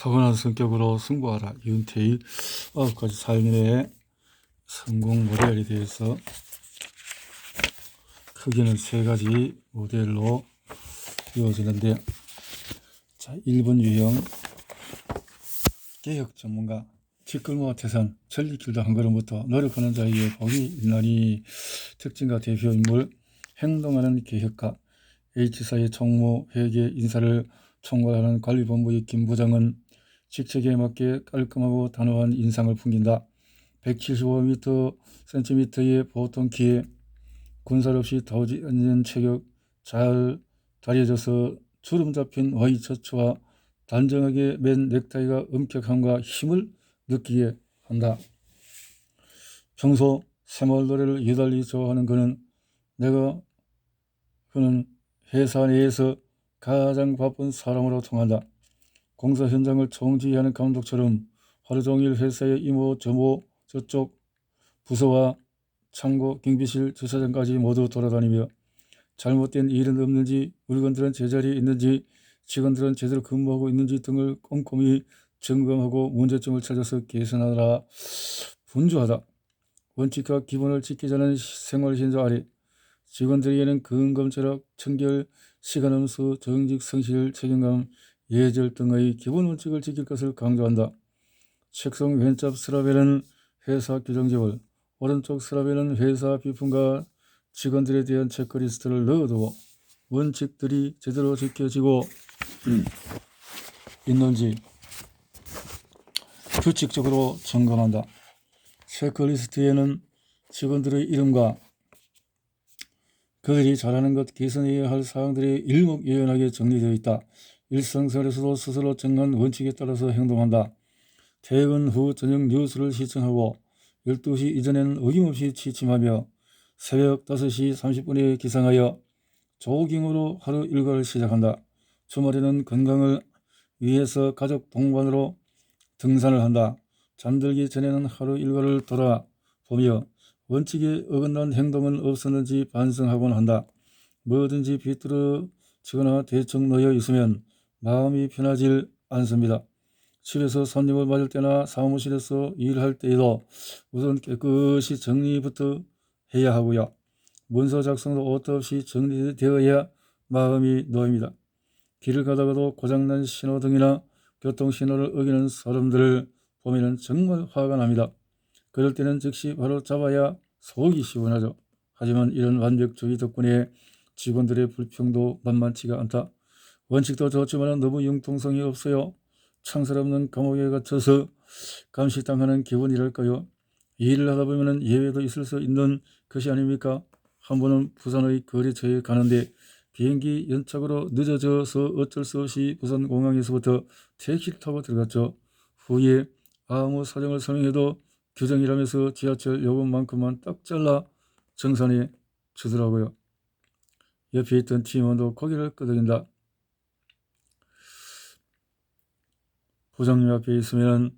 타고난 성격으로 승부하라. 윤태일 9가지 삶의 성공 모델에 대해서 크게는 3가지 모델로 이루어지는데, 자, 1번 유형 개혁 전문가. 뒷걸음과 태산, 천리길도 한 걸음부터 노력하는 자에게 복이 있나니. 특징과 대표 인물, 행동하는 개혁가. H사의 총무, 회계, 인사를 총괄하는 관리본부의 김 부장은 직책에 맞게 깔끔하고 단호한 인상을 풍긴다. 175cm의 보통 키에 군살 없이 다우지 않는 체격, 잘 다려져서 주름 잡힌 와이셔츠와 단정하게 맨 넥타이가 엄격함과 힘을 느끼게 한다. 평소 새마을 노래를 유달리 좋아하는 그는 회사 내에서 가장 바쁜 사람으로 통한다. 공사 현장을 총지휘하는 감독처럼 하루 종일 회사의 이모 저모 저쪽 부서와 창고, 경비실, 주차장까지 모두 돌아다니며 잘못된 일은 없는지, 물건들은 제자리에 있는지, 직원들은 제대로 근무하고 있는지 등을 꼼꼼히 점검하고 문제점을 찾아서 개선하라. 분주하다. 원칙과 기본을 지키자는 생활신조 아래 직원들에게는 근검철학, 청결, 시간엄수, 정직, 성실, 책임감, 예절 등의 기본 원칙을 지킬 것을 강조한다. 책상 왼쪽 서랍에는 회사 규정집을, 오른쪽 서랍에는 회사 비품과 직원들에 대한 체크리스트를 넣어두고 원칙들이 제대로 지켜지고 있는지 규칙적으로 점검한다. 체크리스트에는 직원들의 이름과 그들이 잘하는 것, 개선해야 할 사항들이 일목요연하게 정리되어 있다. 일상생활에서도 스스로 정한 원칙에 따라서 행동한다. 퇴근 후 저녁 뉴스를 시청하고 12시 이전에는 어김없이 취침하며 새벽 5시 30분에 기상하여 조깅으로 하루 일과를 시작한다. 주말에는 건강을 위해서 가족 동반으로 등산을 한다. 잠들기 전에는 하루 일과를 돌아보며 원칙에 어긋난 행동은 없었는지 반성하곤 한다. 뭐든지 비뚤어지거나 대충 놓여 있으면 마음이 편하질 않습니다. 집에서 손님을 맞을 때나 사무실에서 일할 때에도 우선 깨끗이 정리부터 해야 하고요. 문서 작성도 옷도 없이 정리되어야 마음이 놓입니다. 길을 가다가도 고장난 신호등이나 교통신호를 어기는 사람들을 보면 정말 화가 납니다. 그럴 때는 즉시 바로 잡아야 속이 시원하죠. 하지만 이런 완벽주의 덕분에 직원들의 불평도 만만치가 않다. 원칙도 좋지만 너무 융통성이 없어요. 창설없는 감옥에 갇혀서 감시당하는 기분이랄까요. 일을 하다 보면 예외도 있을 수 있는 것이 아닙니까? 한 번은 부산의 거래처에 가는데 비행기 연착으로 늦어져서 어쩔 수 없이 부산 공항에서부터 택시를 타고 들어갔죠. 후에 아무 사정을 설명해도 규정이라면서 지하철 요금만큼만 딱 잘라 정산해 주더라고요. 옆에 있던 팀원도 고개를 끄덕인다. 부장님 앞에 있으면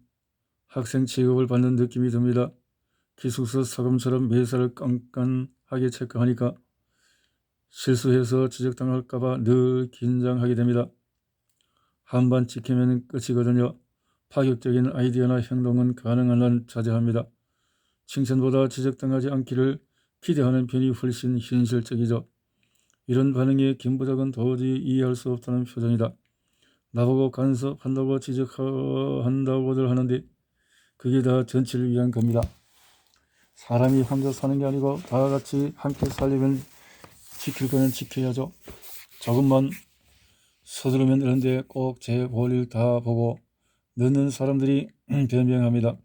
학생 취급을 받는 느낌이 듭니다. 기숙사 사금처럼 매사를 깐깐하게 체크하니까 실수해서 지적당할까봐 늘 긴장하게 됩니다. 한번 찍히면 끝이거든요. 파격적인 아이디어나 행동은 가능한 한 자제합니다. 칭찬보다 지적당하지 않기를 기대하는 편이 훨씬 현실적이죠. 이런 반응에 김 부장은 도저히 이해할 수 없다는 표정이다. 나보고 간섭한다고 지적한다고들 하는데 그게 다 전체를 위한 겁니다. 사람이 혼자 사는 게 아니고 다 같이 함께 살려면 지킬 거는 지켜야죠. 조금만 서두르면 이런데 꼭 제 볼일 다 보고 늦는 사람들이 변명합니다.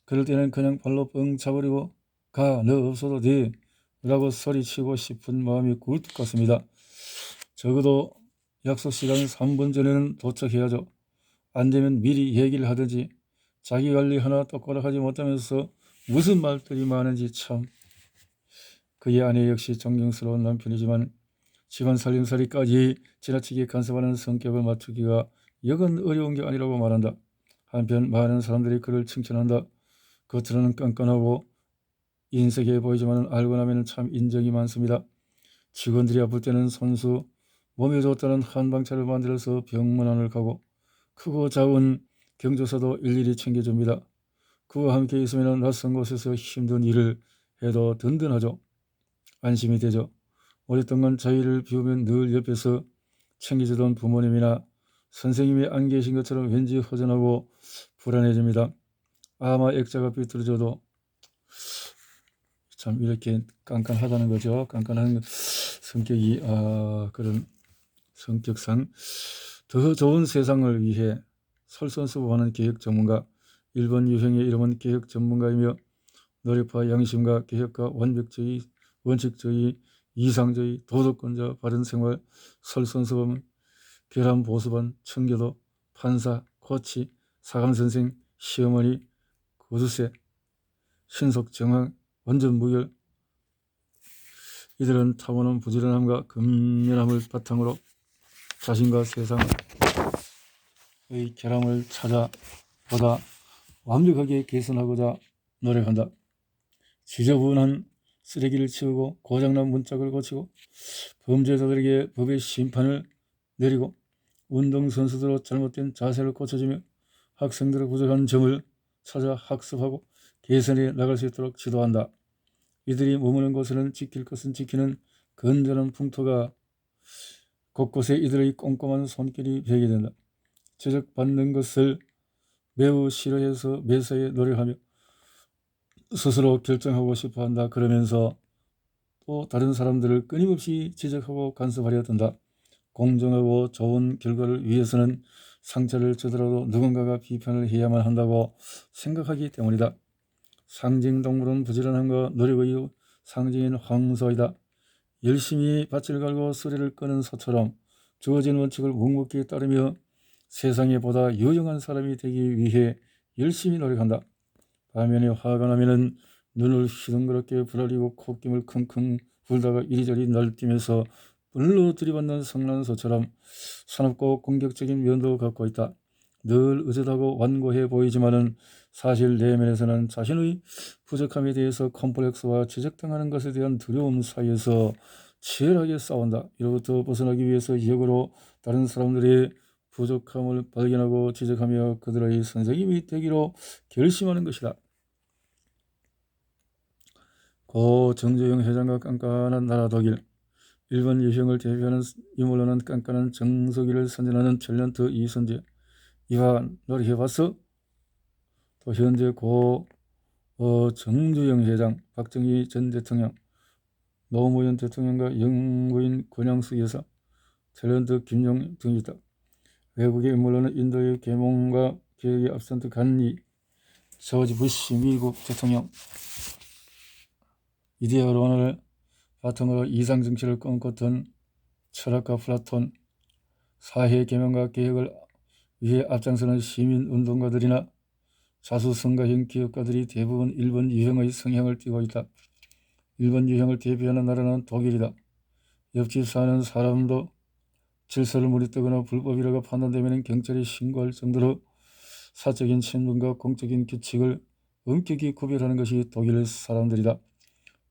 그럴 때는 그냥 발로 뻥 차버리고 가, 너 없어도 돼 라고 소리치고 싶은 마음이 굴뚝 같습니다. 적어도 약속 시간 3분 전에는 도착해야죠. 안 되면 미리 얘기를 하든지. 자기 관리 하나 똑바로 하지 못하면서 무슨 말들이 많은지 참. 그의 아내 역시 존경스러운 남편이지만 집안 살림살이까지 지나치게 간섭하는 성격을 맞추기가 여간 어려운 게 아니라고 말한다. 한편 많은 사람들이 그를 칭찬한다. 겉으로는 깐깐하고 인색해 보이지만 알고 나면 참 인정이 많습니다. 직원들이 아플 때는 손수, 몸에 좋다는 한방차를 만들어서 병문안을 가고 크고 작은 경조사도 일일이 챙겨줍니다. 그와 함께 있으면 낯선 곳에서 힘든 일을 해도 든든하죠. 안심이 되죠. 오랫동안 자기를 비우면 늘 옆에서 챙겨주던 부모님이나 선생님이 안 계신 것처럼 왠지 허전하고 불안해집니다. 아마 액자가 비틀어져도 참 이렇게 깐깐하다는 거죠. 깐깐한 성격이 그런 성격상 더 좋은 세상을 위해 솔선수범하는 개혁 전문가. 일본 유형의 이름은 개혁 전문가이며 노력과 양심과 개혁과 완벽주의, 원칙주의, 이상주의, 도덕권자, 바른생활, 솔선수범, 결함보수반, 청교도, 판사, 코치, 사감선생, 시어머니, 구두쇠, 신속정황, 완전 무결. 이들은 타고난 부지런함과 근면함을 바탕으로 자신과 세상의 결함을 찾아 보다 완벽하게 개선하고자 노력한다. 지저분한 쓰레기를 치우고 고장난 문짝을 고치고 범죄자들에게 법의 심판을 내리고 운동선수들로 잘못된 자세를 고쳐주며 학생들의 부족한 점을 찾아 학습하고 개선해 나갈 수 있도록 지도한다. 이들이 머무는 곳에는 지킬 것은 지키는 건전한 풍토가 곳곳에 이들의 꼼꼼한 손길이 배게 된다. 지적받는 것을 매우 싫어해서 매사에 노력하며 스스로 결정하고 싶어한다. 그러면서 또 다른 사람들을 끊임없이 지적하고 간섭하려 든다. 공정하고 좋은 결과를 위해서는 상처를 주더라도 누군가가 비판을 해야만 한다고 생각하기 때문이다. 상징동물은 부지런함과 노력의 상징인 황소이다. 열심히 밭을 갈고 쓰레를 끄는 소처럼 주어진 원칙을 묵묵히 따르며 세상에 보다 유용한 사람이 되기 위해 열심히 노력한다. 반면에 화가 나면은 눈을 휘둥그렇게 부라리고 콧김을 킁킁 불다가 이리저리 날뛰면서 불로 들이받는 성난소처럼 사납고 공격적인 면도 갖고 있다. 늘 의젓하고 완고해 보이지만은 사실 내면에서는 자신의 부족함에 대해서 컴플렉스와 지적당하는 것에 대한 두려움 사이에서 치열하게 싸운다. 이로부터 벗어나기 위해서 역으로 다른 사람들의 부족함을 발견하고 지적하며 그들의 선생님이 되기로 결심하는 것이다. 고 정주영 회장과 깐깐한 나라 독일. 일본 유형을 대표하는 유물로는 깐깐한 정석이를 선전하는 탤런트 이선재. 이와 노래 해봤어? 또 현재 고 정주영 회장, 박정희 전 대통령, 노무현 대통령과 영부인 권양수 여사, 탤런트 김용 등이 있다. 외국의 인물로는 인도의 계몽과 개혁의 압선트 간니, 조지 부시 미국 대통령, 이데아 론을 바탕으로 이상정치를 꿈꿨던 철학가 플라톤, 사회 계명과 개혁을 위해 앞장서는 시민운동가들이나 자수성가형 기업가들이 대부분 일본 유형의 성향을 띠고 있다. 일본 유형을 대표하는 나라는 독일이다. 옆집 사는 사람도 질서를 무릿뜨거나 불법이라고 판단되면 경찰에 신고할 정도로 사적인 신분과 공적인 규칙을 엄격히 구별하는 것이 독일 사람들이다.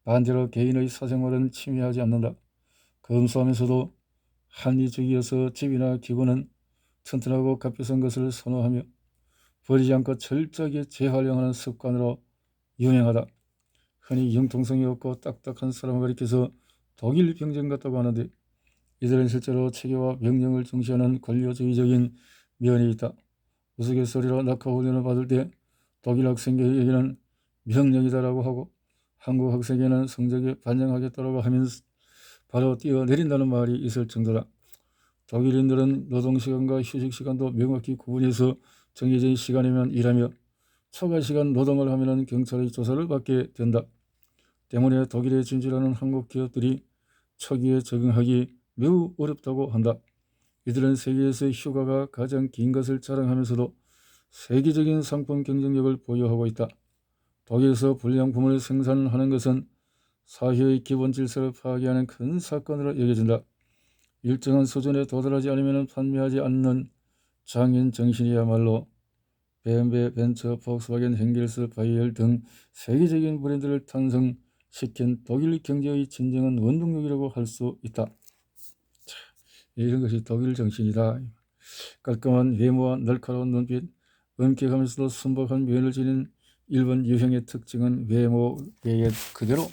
반대로 개인의 사생활은 침해하지 않는다. 검소하면서도 합리적이어서 집이나 기구는 튼튼하고 값비싼 것을 선호하며 버리지 않고 철저하게 재활용하는 습관으로 유명하다. 흔히 융통성이 없고 딱딱한 사람을 가리켜서 독일 병정 같다고 하는데 이들은 실제로 체계와 명령을 중시하는 권력주의적인 면이 있다. 우스갯소리로 낙하훈련을 받을 때 독일 학생에게는 명령이다라고 하고 한국 학생에게는 성적에 반영하겠다라고 하면서 바로 뛰어내린다는 말이 있을 정도다. 독일인들은 노동시간과 휴식시간도 명확히 구분해서 정해진 시간이면 일하며 초과시간 노동을 하면 경찰의 조사를 받게 된다. 때문에 독일에 진출하는 한국 기업들이 초기에 적응하기 매우 어렵다고 한다. 이들은 세계에서 휴가가 가장 긴 것을 자랑하면서도 세계적인 상품 경쟁력을 보유하고 있다. 독일에서 불량품을 생산하는 것은 사회의 기본 질서를 파괴하는 큰 사건으로 여겨진다. 일정한 수준에 도달하지 않으면 판매하지 않는 장인 정신이야말로 BMW, 벤처, 폭스바겐, 헨겔스, 바이엘 등 세계적인 브랜드를 탄생시킨 독일 경제의 진정한 원동력이라고 할 수 있다. 이런 것이 독일 정신이다. 깔끔한 외모와 날카로운 눈빛, 엄격하면서도 순박한 면을 지닌 일본 유형의 특징은 외모 외에 그대로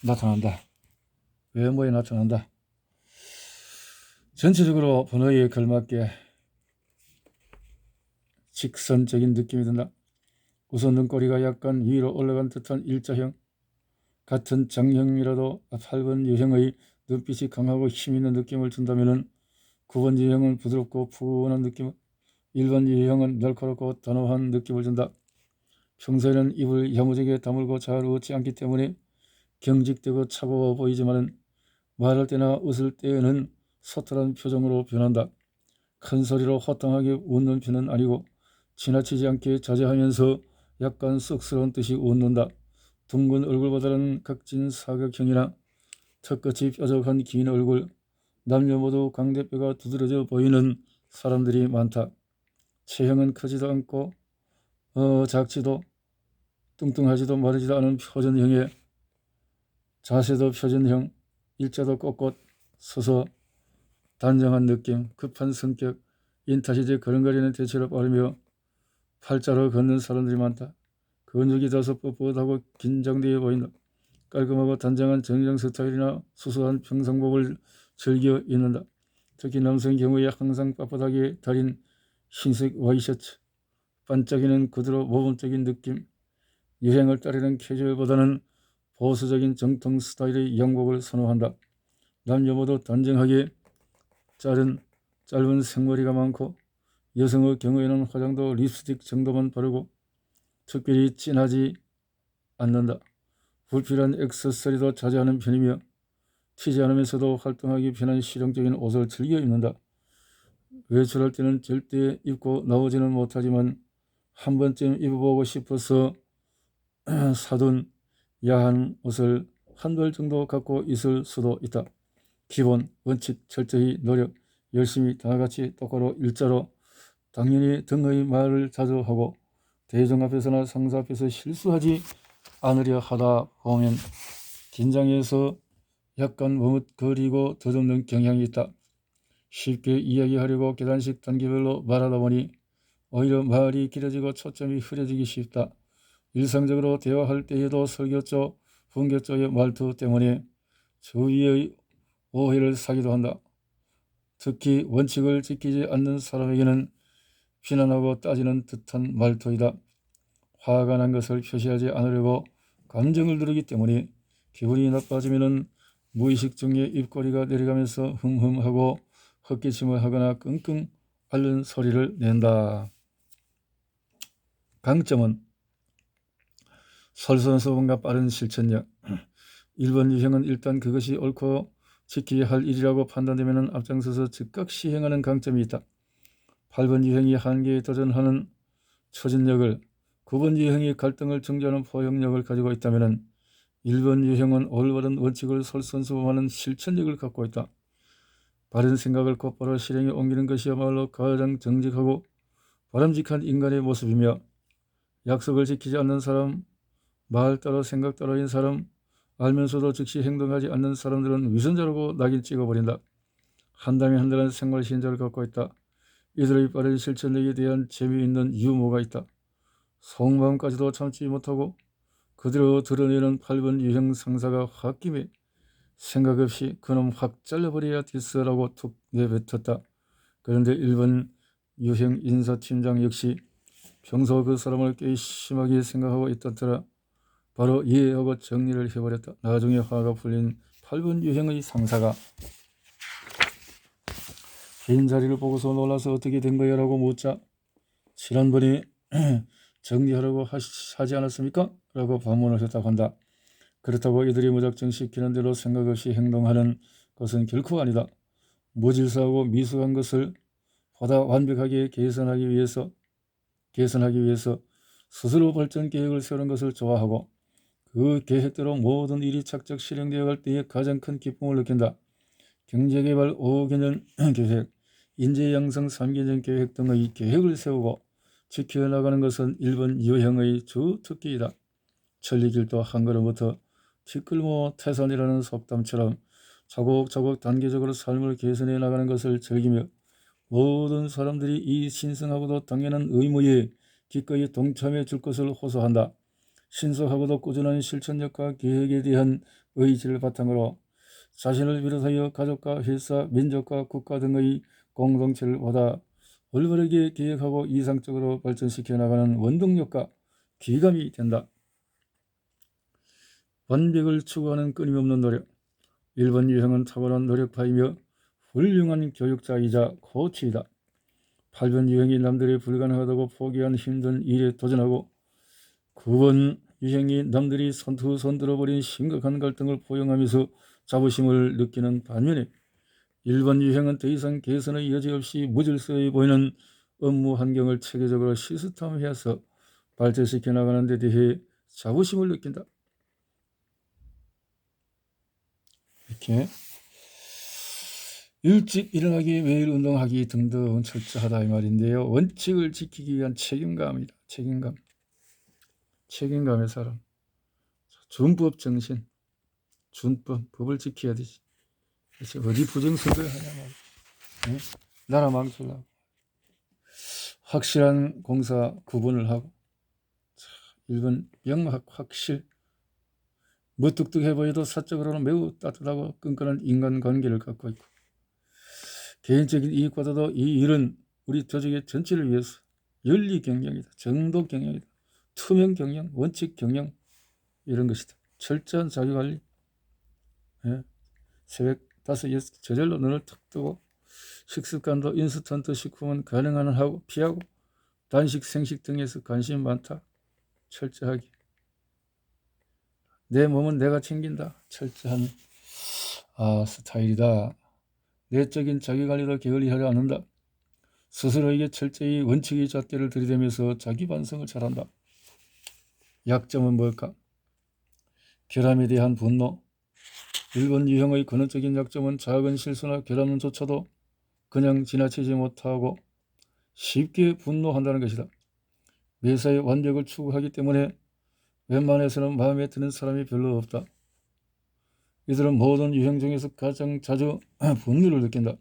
나타난다. 외모에 나타난다. 전체적으로 번호에 걸맞게 직선적인 느낌이 든다. 우선 눈꼬리가 약간 위로 올라간 듯한 일자형, 같은 장형이라도 8번 유형의 눈빛이 강하고 힘있는 느낌을 준다면 9번 유형은 부드럽고 푸근한 느낌, 1번 유형은 날카롭고 단호한 느낌을 준다. 평소에는 입을 야무지게 다물고 잘 웃지 않기 때문에 경직되고 차가워 보이지만 말할 때나 웃을 때에는 소탈한 표정으로 변한다. 큰 소리로 호탕하게 웃는 편은 아니고 지나치지 않게 자제하면서 약간 쑥스러운 듯이 웃는다. 둥근 얼굴보다는 각진 사각형이나 턱끝이 뾰족한 긴 얼굴, 남녀 모두 광대뼈가 두드러져 보이는 사람들이 많다. 체형은 크지도 않고 작지도 뚱뚱하지도 마르지도 않은 표준형에 자세도 표준형, 일자도 꼿꼿 서서 단정한 느낌, 급한 성격, 인타시제 걸음걸이는 대체로 빠르며 팔자로 걷는 사람들이 많다. 근육이 다소 뻣뻣하고 긴장되어 보인다. 깔끔하고 단정한 정장 스타일이나 수수한 평상복을 즐겨 입는다. 특히 남성의 경우에 항상 빳빳하게 달인 흰색 와이셔츠, 반짝이는 그대로 모범적인 느낌, 유행을 따르는 캐주얼보다는 보수적인 정통 스타일의 양복을 선호한다. 남녀 모두 단정하게 짧은 생머리가 많고 여성의 경우에는 화장도 립스틱 정도만 바르고 특별히 진하지 않는다. 불필요한 액세서리도 자제하는 편이며 튀지 않으면서도 활동하기 편한 실용적인 옷을 즐겨 입는다. 외출할 때는 절대 입고 나오지는 못하지만 한 번쯤 입어보고 싶어서 사둔 야한 옷을 한 벌 정도 갖고 있을 수도 있다. 기본, 원칙, 철저히 노력, 열심히 다같이 똑바로 일자로 당연히 등의 말을 자주 하고 대중 앞에서나 상사 앞에서 실수하지 않으려 하다 보면 긴장해서 약간 머뭇거리고 더듬는 경향이 있다. 쉽게 이야기하려고 계단식 단계별로 말하다 보니 오히려 말이 길어지고 초점이 흐려지기 쉽다. 일상적으로 대화할 때에도 설교조, 분교조의 말투 때문에 주위의 오해를 사기도 한다. 특히 원칙을 지키지 않는 사람에게는 비난하고 따지는 듯한 말투이다. 화가 난 것을 표시하지 않으려고 감정을 누르기 때문에 기분이 나빠지면 무의식 중에 입꼬리가 내려가면서 흠흠하고 헛기침을 하거나 끙끙 앓는 소리를 낸다. 강점은 솔선수범과 빠른 실천력. 1번 유형은 일단 그것이 옳고 지켜야 할 일이라고 판단되면 앞장서서 즉각 시행하는 강점이 있다. 8번 유형이 한계에 도전하는 추진력을, 9번 유형이 갈등을 정지하는 포용력을 가지고 있다면 1번 유형은 올바른 원칙을 솔선수범하는 실천력을 갖고 있다. 바른 생각을 곧바로 실행에 옮기는 것이야말로 가장 정직하고 바람직한 인간의 모습이며 약속을 지키지 않는 사람, 말 따로 생각 따로인 사람, 알면서도 즉시 행동하지 않는 사람들은 위선자라고 낙인 찍어버린다. 한담이 한다는 생활 신조를 갖고 있다. 이들의 빠른 실천력에 대한 재미있는 유머가 있다. 속마음까지도 참지 못하고 그대로 드러내는 8번 유형 상사가 홧김에 생각 없이 그놈 확 잘라버려야 됐어라고 툭 내뱉었다. 그런데 1번 유형 인사팀장 역시 평소 그 사람을 꽤 심하게 생각하고 있다더라. 바로 이해하고 정리를 해버렸다. 나중에 화가 풀린 8번 유형의 상사가 빈자리를 보고서 놀라서 어떻게 된 거야 라고 묻자 지난번에 정리하라고 하지 않았습니까? 라고 반문을 했다고 한다. 그렇다고 이들이 무작정 시키는 대로 생각 없이 행동하는 것은 결코 아니다. 무질서하고 미숙한 것을 보다 완벽하게 개선하기 위해서 스스로 발전 계획을 세우는 것을 좋아하고 그 계획대로 모든 일이 착착 실행되어 갈 때에 가장 큰 기쁨을 느낀다. 경제개발 5개년 계획, 인재양성 3개년 계획 등의 계획을 세우고 지켜나가는 것은 1번 유형의 주 특기이다. 천리길도 한 걸음부터 티끌모 태산이라는 속담처럼 차곡차곡 단계적으로 삶을 개선해 나가는 것을 즐기며 모든 사람들이 이 신성하고도 당연한 의무에 기꺼이 동참해 줄 것을 호소한다. 신속하고도 꾸준한 실천력과 계획에 대한 의지를 바탕으로 자신을 비롯하여 가족과 회사, 민족과 국가 등의 공동체를 보다 올바르게 계획하고 이상적으로 발전시켜 나가는 원동력과 기감이 된다. 완벽을 추구하는 끊임없는 노력. 일본 유형은 탁월한 노력파이며 훌륭한 교육자이자 코치이다. 8번 유형이 남들이 불가능하다고 포기한 힘든 일에 도전하고 9번 유형이 남들이 손들어버린 심각한 갈등을 포용하면서 자부심을 느끼는 반면에 1번 유형은 더 이상 개선의 여지 없이 무질서해 보이는 업무 환경을 체계적으로 시스템화해서 발전시켜 나가는 데 대해 자부심을 느낀다. 이렇게 일찍 일어나기, 매일 운동하기 등등 철저하다 이 말인데요. 원칙을 지키기 위한 책임감이다. 책임감의 사람. 준법 정신, 준법, 법을 지켜야 되지. 그래서 어디 부정선거를 하냐 말이야. 응? 나라 망치려고. 확실한 공사 구분을 하고 1번 명확 확실. 무뚝뚝해 보여도 사적으로는 매우 따뜻하고 끈끈한 인간관계를 갖고 있고 개인적인 이익보다도 이 일은 우리 조직의 전체를 위해서 윤리 경영이다. 정도 경영이다. 투명 경영, 원칙 경영 이런 것이다. 철저한 자기관리. 예. 새벽 5, 6 저절로 눈을 탁 뜨고 식습관도 인스턴트 식품은 가능한 하고 피하고 단식, 생식 등에서 관심이 많다. 철저하게. 내 몸은 내가 챙긴다. 철저한 스타일이다. 내적인 자기관리도 게을리하지 않는다. 스스로에게 철저히 원칙의 잣대를 들이대면서 자기 반성을 잘한다. 약점은 뭘까? 결함에 대한 분노. 1번 유형의 근원적인 약점은 작은 실수나 결함조차도 그냥 지나치지 못하고 쉽게 분노한다는 것이다. 매사에 완벽을 추구하기 때문에 웬만해서는 마음에 드는 사람이 별로 없다. 이들은 모든 유형 중에서 가장 자주 분노를 느낀다.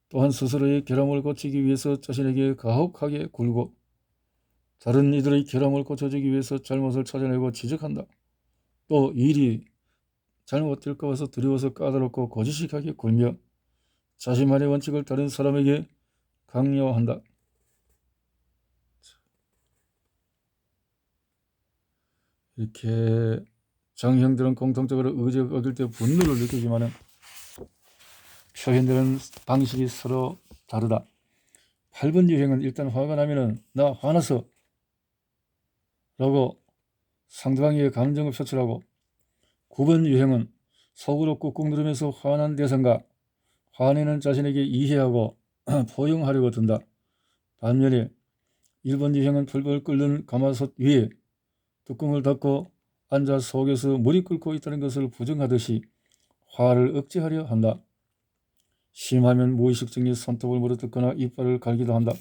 또한 스스로의 결함을 고치기 위해서 자신에게 가혹하게 굴고 다른 이들의 결함을 고쳐주기 위해서 잘못을 찾아내고 지적한다. 또 일이 잘못될까 봐서 두려워서 까다롭고 고지식하게 굴며 자신만의 원칙을 다른 사람에게 강요한다. 이렇게 정형들은 공통적으로 의지가 어길 때 분노를 느끼지만 표현되는 방식이 서로 다르다. 8번 유형은 일단 화가 나면은 나 화났어 라고 상대방의 감정을 표출하고 9번 유형은 속으로 꾹꾹 누르면서 화난 대상과 화내는 자신에게 이해하고 포용하려고 든다. 반면에 1번 유형은 펄펄 끓는 가마솥 위에 뚜껑을 닫고 앉아 속에서 물이 끓고 있다는 것을 부정하듯이 화를 억제하려 한다. 심하면 무의식적인 손톱을 물어뜯거나 이빨을 갈기도 한다.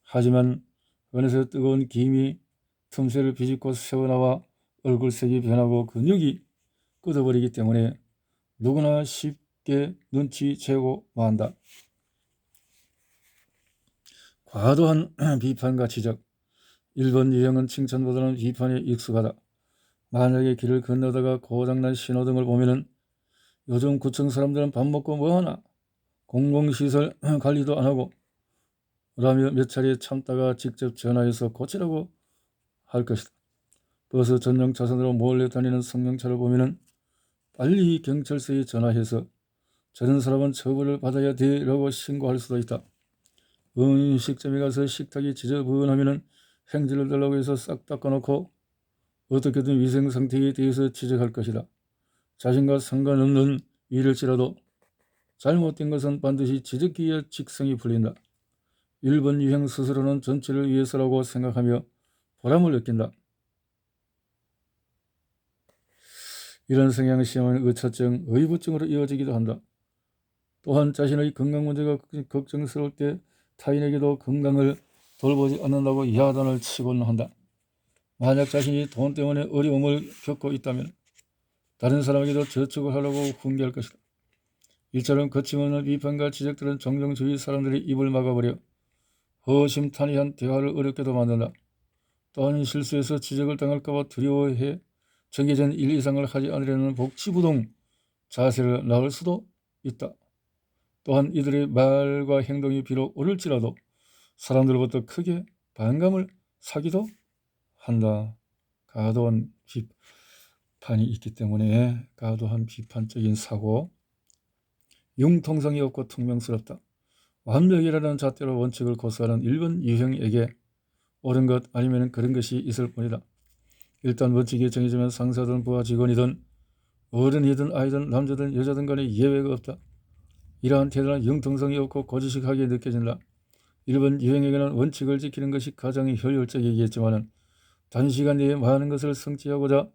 하지만 어느새 뜨거운 김이 틈새를 비집고 새어나와 얼굴색이 변하고 근육이 끄덕버리기 때문에 누구나 쉽게 눈치채고 만다. 과도한 비판과 지적. 1번 유형은 칭찬보다는 비판에 익숙하다. 만약에 길을 건너다가 고장난 신호등을 보면은 요즘 구청 사람들은 밥 먹고 뭐하나 공공시설 관리도 안하고 라며 몇 차례 참다가 직접 전화해서 고치라고 할 것이다. 버스 전용 차선으로 몰래 다니는 승용차를 보면은 빨리 경찰서에 전화해서 저런 사람은 처벌을 받아야 돼 라고 신고할 수도 있다. 음식점에 가서 식탁이 지저분하면은 행주를 달라고 해서 싹 닦아놓고 어떻게든 위생 상태에 대해서 지적할 것이다. 자신과 상관없는 일일지라도 잘못된 것은 반드시 지적해야 직성이 풀린다. 1번 유형 스스로는 전체를 위해서라고 생각하며 보람을 느낀다. 이런 성향의 시험은 의처증, 의부증으로 이어지기도 한다. 또한 자신의 건강 문제가 걱정스러울 때 타인에게도 건강을 돌보지 않는다고 야단을 치곤 한다. 만약 자신이 돈 때문에 어려움을 겪고 있다면 다른 사람에게도 저축을 하려고 훈계할 것이다. 이처럼 거침없는 비판과 지적들은 종종 주위 사람들의 입을 막아버려 허심탄회한 대화를 어렵게도 만든다. 또한 실수해서 지적을 당할까봐 두려워해 정해진 일 이상을 하지 않으려는 복지부동 자세를 나올 수도 있다. 또한 이들의 말과 행동이 비록 옳을지라도 사람들로부터 크게 반감을 사기도 한다. 과도한 비판이 있기 때문에 과도한 비판적인 사고, 융통성이 없고 퉁명스럽다. 완벽이라는 잣대로 원칙을 고수하는 일본 유형에게 옳은 것 아니면 그런 것이 있을 뿐이다. 일단 원칙이 정해지면 상사든 부하 직원이든 어른이든 아이든 남자든 여자든 간에 예외가 없다. 이러한 태도는 융통성이 없고 고지식하게 느껴진다. 일본 유형에게는 원칙을 지키는 것이 가장 효율적이겠지만 단시간 내에 많은 것을 성취하고자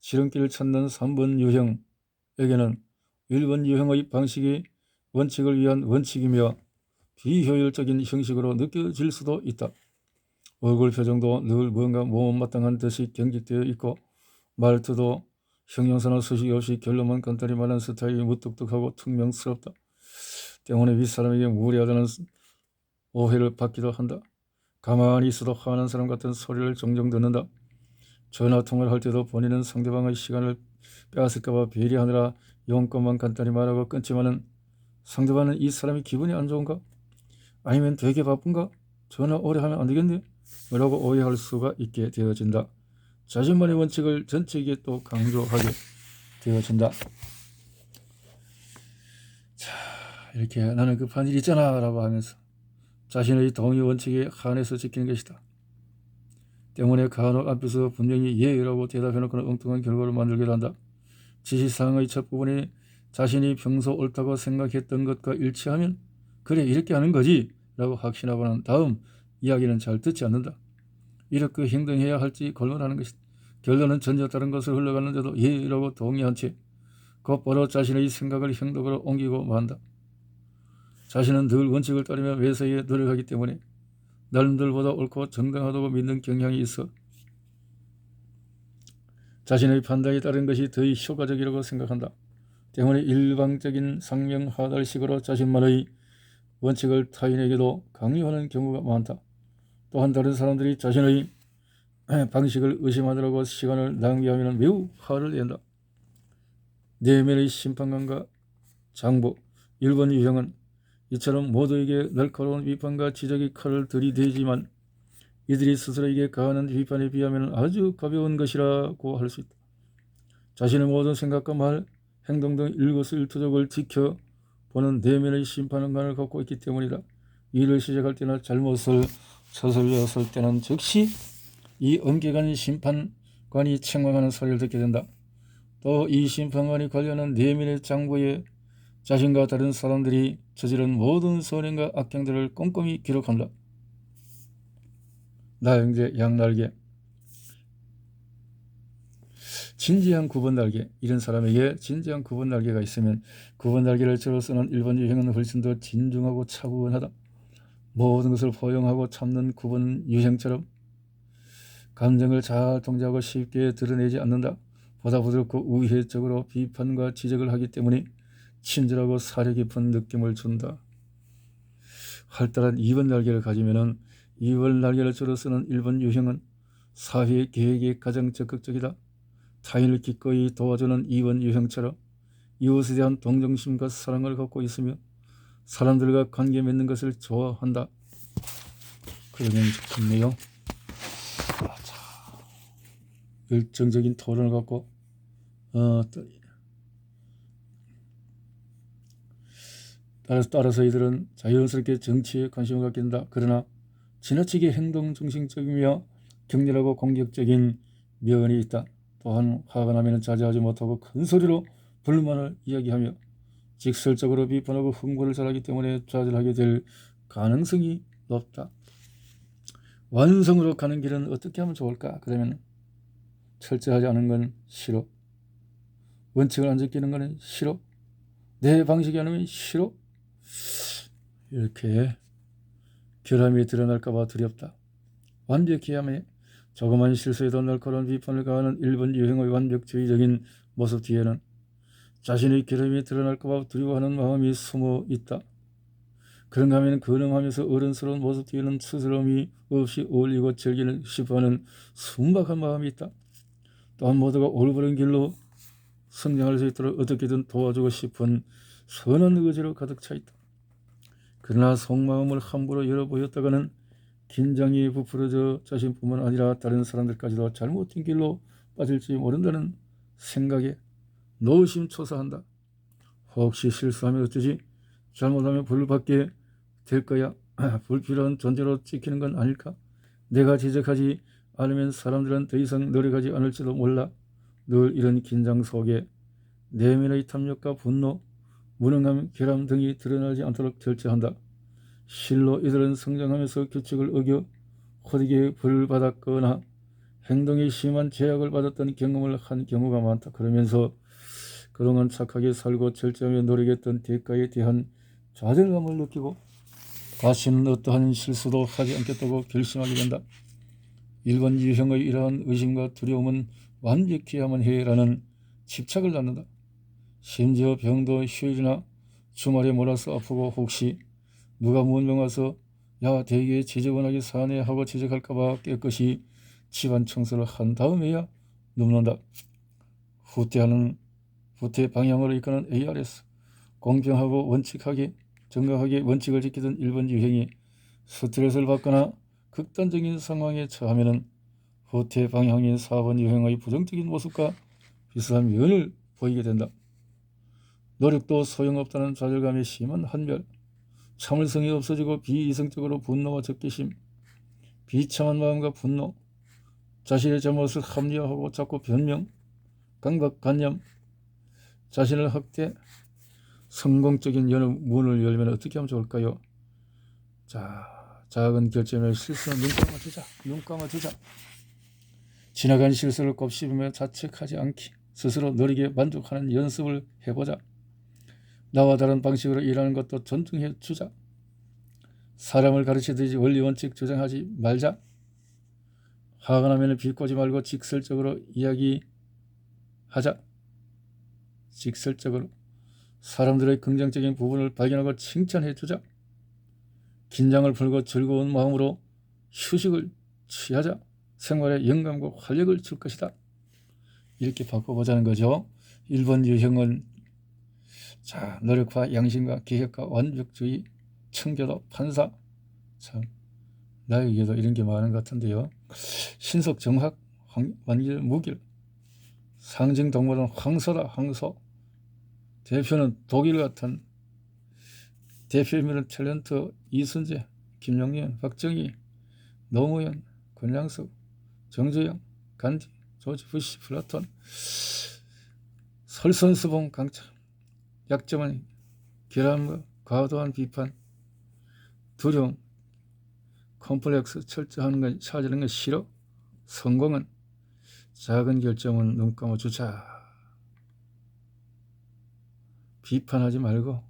지름길을 찾는 3번 유형에게는 일본 유형의 방식이 원칙을 위한 원칙이며 비효율적인 형식으로 느껴질 수도 있다. 얼굴 표정도 늘 뭔가 못마땅한 듯이 경직되어 있고 말투도 형용사나 수식이 없이 결론만 간단히 말하는 스타일이 무뚝뚝하고 퉁명스럽다. 때문에 윗사람에게 무례하다는 오해를 받기도 한다. 가만히 있어도 화난 사람 같은 소리를 종종 듣는다. 전화통화를 할 때도 본인은 상대방의 시간을 빼앗을까봐 배려하느라 용건만 간단히 말하고 끊지만은 상대방은 이 사람이 기분이 안 좋은가? 아니면 되게 바쁜가? 전화 오래 하면 안 되겠네? 라고 오해할 수가 있게 되어진다. 자신만의 원칙을 전체에게 또 강조하게 되어진다. 자, 이렇게 나는 급한 일 있잖아 라고 하면서 자신의 동의 원칙에 한해서 지키는 것이다. 때문에 간혹 앞에서 분명히 예라고 대답해놓고는 엉뚱한 결과를 만들기도 한다. 지시사항의 첫 부분이 자신이 평소 옳다고 생각했던 것과 일치하면 그래 이렇게 하는 거지 라고 확신하고 난 다음 이야기는 잘 듣지 않는다. 이렇게 행동해야 할지 골몰하는 것이다. 결론은 전혀 다른 것을 흘러가는데도 예라고 동의한 채 곧바로 자신의 생각을 행동으로 옮기고 만다. 자신은 늘 원칙을 따르며 외세에 노력하기 때문에 남들보다 옳고 정당하다고 믿는 경향이 있어 자신의 판단에 따른 것이 더 효과적이라고 생각한다. 때문에 일방적인 상명하달식으로 자신만의 원칙을 타인에게도 강요하는 경우가 많다. 또한 다른 사람들이 자신의 방식을 의심하느라고 시간을 낭비하면 매우 화를 낸다. 내면의 심판관과 장부, 일본 유형은 이처럼 모두에게 날카로운 비판과 지적의 칼을 들이대지만 이들이 스스로에게 가하는 비판에 비하면 아주 가벼운 것이라고 할 수 있다. 자신의 모든 생각과 말, 행동 등 일거수일투족을 지켜보는 내면의 심판관을 갖고 있기 때문이다. 일을 시작할 때나 잘못을 저질렀을 때는 즉시 이 엄격한 심판관이 책망하는 소리를 듣게 된다. 또 이 심판관이 관련한 내면의 장부에 자신과 다른 사람들이 저지른 모든 선행과 악행들을 꼼꼼히 기록한다. 나형제 양날개, 진지한 9번 날개. 이런 사람에게 진지한 9번 날개가 있으면 9번 날개를 저로 쓰는 일본 유형은 훨씬 더 진중하고 차분하다. 모든 것을 포용하고 참는 9번 유형처럼 감정을 잘 통제하고 쉽게 드러내지 않는다. 보다 부드럽고 우회적으로 비판과 지적을 하기 때문에 친절하고 사려 깊은 느낌을 준다. 활달한 2번 날개를 가지면은 2번 날개를 주로 쓰는 일본 유형은 사회 계획에 가장 적극적이다. 타인을 기꺼이 도와주는 2번 유형처럼 이웃에 대한 동정심과 사랑을 갖고 있으며 사람들과 관계 맺는 것을 좋아한다. 그러면 좋겠네요. 열정적인 토론을 갖고 따라서 이들은 자연스럽게 정치에 관심을 갖게 된다. 그러나 지나치게 행동중심적이며 격렬하고 공격적인 면이 있다. 또한 화가 나면 자제하지 못하고 큰 소리로 불만을 이야기하며 직설적으로 비판하고 흥분을 잘하기 때문에 좌절하게 될 가능성이 높다. 완성으로 가는 길은 어떻게 하면 좋을까? 그러면 철저하지 않은 건 싫어. 원칙을 안 지키는 건 싫어. 내 방식이 아니면 싫어. 이렇게 결함이 드러날까봐 두렵다. 완벽해야 하며 조그만 실수에도 날카로운 비판을 가하는 일본 유형의 완벽주의적인 모습 뒤에는 자신의 결함이 드러날까봐 두려워하는 마음이 숨어 있다. 그런가 하면 근엄하면서 어른스러운 모습 뒤에는 스스럼이 없이 어울리고 즐기는 싶어하는 순박한 마음이 있다. 또한 모두가 올바른 길로 성장할 수 있도록 어떻게든 도와주고 싶은 선한 의지로 가득 차 있다. 그러나 속마음을 함부로 열어보였다가는 긴장이 부풀어져 자신뿐만 아니라 다른 사람들까지도 잘못된 길로 빠질지 모른다는 생각에 노심초사한다. 혹시 실수하면 어쩌지? 잘못하면 벌을 받게 될 거야. 불필요한 존재로 찍히는 건 아닐까? 내가 지적하지 않으면 사람들은 더 이상 노력하지 않을지도 몰라. 늘 이런 긴장 속에 내면의 탐욕과 분노, 무능함, 결함 등이 드러나지 않도록 절제한다. 실로 이들은 성장하면서 규칙을 어겨 호되게 벌을 받았거나 행동에 심한 제약을 받았던 경험을 한 경우가 많다. 그러면서 그동안 착하게 살고 절제하며 노력했던 대가에 대한 좌절감을 느끼고 다시는 어떠한 실수도 하지 않겠다고 결심하게 된다. 일본 유형의 이러한 의심과 두려움은 완벽해야만 해라는 집착을 낳는다. 심지어 병도 휴일이나 주말에 몰아서 아프고 혹시 누가 문명 와서 야 되게 지저분하게 사네 하고 지적할까봐 깨끗이 집안 청소를 한 다음에야 눕는다. 후퇴 방향으로 이끄는 ARS, 공평하고 원칙하게 정각하게 원칙을 지키던 일본 유형이 스트레스를 받거나 극단적인 상황에 처하면 후퇴 방향인 4번 유형의 부정적인 모습과 비슷한 면을 보이게 된다. 노력도 소용없다는 좌절감에 심한 한별, 참을성이 없어지고 비이성적으로 분노와 적개심, 비참한 마음과 분노, 자신의 잘못을 합리화하고 자꾸 변명, 강박관념, 자신을 학대, 성공적인 문을 열면 어떻게 하면 좋을까요? 자, 작은 결점에 실수는 눈 감아주자. 지나간 실수를 곱씹으며 자책하지 않기, 스스로 느리게 만족하는 연습을 해보자. 나와 다른 방식으로 일하는 것도 존중해 주자. 사람을 가르치듯이 원리 원칙 주장하지 말자. 화가 나면 비꼬지 말고 직설적으로 이야기하자. 직설적으로 사람들의 긍정적인 부분을 발견하고 칭찬해 주자. 긴장을 풀고 즐거운 마음으로 휴식을 취하자. 생활에 영감과 활력을 줄 것이다. 이렇게 바꿔보자는 거죠. 1번 유형은 자, 노력과 양심과 계획과 완벽주의, 청교도, 판사. 참 나에게도 이런 게 많은 것 같은데요. 신속, 정확, 완결, 무길. 상징 동물은 황소다. 황소. 대표는 독일 같은 대표인물은 탤런트 이순재, 김용현, 박정희, 노무현, 권양석, 정주영, 간디, 조지 부시, 플라톤. 설선수봉 강참. 약점은 결함과 과도한 비판, 두려움, 컴플렉스, 철저하는 건 찾으는 건 싫어. 성공은 작은 결정은 눈 감아주자. 비판하지 말고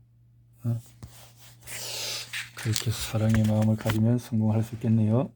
그렇게 사랑의 마음을 가지면 성공할 수 있겠네요.